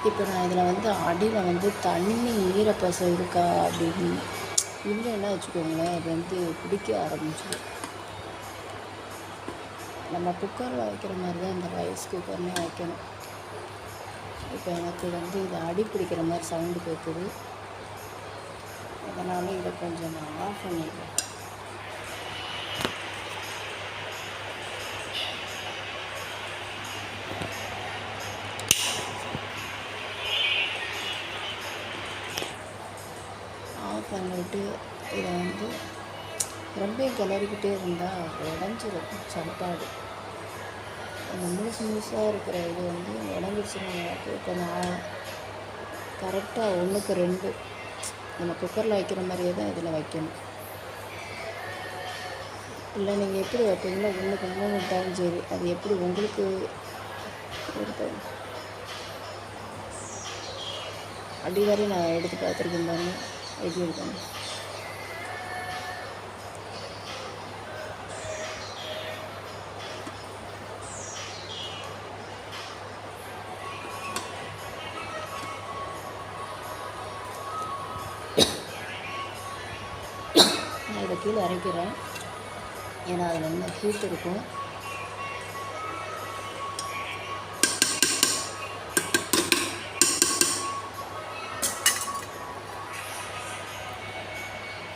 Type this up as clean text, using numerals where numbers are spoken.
இப்போ நான் இதில் வந்து அடியில் வந்து தண்ணி ஈரப்பசை இருக்கா அப்படின்னு இல்லைன்னா வச்சுக்கோங்களேன், அது வந்து பிடிக்க ஆரம்பிச்சிடும். நம்ம குக்கரில் வைக்கிற மாதிரி தான் இந்த ரைஸ் குக்கர்லேயும் வைக்கணும். இப்போ எனக்கு வந்து இது அடி பிடிக்கிற மாதிரி சவுண்டு கேட்குது. அதனால் இதை கொஞ்சம் நான் ஆஃப் பண்ணிடுறேன். ஆஃப் பண்ணிவிட்டு இதை வந்து ரொம்ப கிளறிக்கிட்டே இருந்தால் உடஞ்சிரும் சாப்பாடு. அந்த முழுசாக இருக்கிற இது வந்து உடஞ்சிருச்சுன்னு. இப்போ நான் கரெக்டாக 1க்கு 2 நம்ம குக்கரில் வைக்கிற மாதிரியே தான் இதில் வைக்கணும். இல்லை நீங்கள் எப்படி வைப்பீங்களோ 1க்கு 3 விட்டாலும் சரி, அது எப்படி உங்களுக்கு எடுத்து அடி வரை நான் எடுத்து பார்த்துருக்கேன் பாருங்க எப்படி இருக்கணும். நான் இதை கீழே இறக்கிறேன், ஏன்னா அதில் இன்னும் ஹீட் இருக்கும்.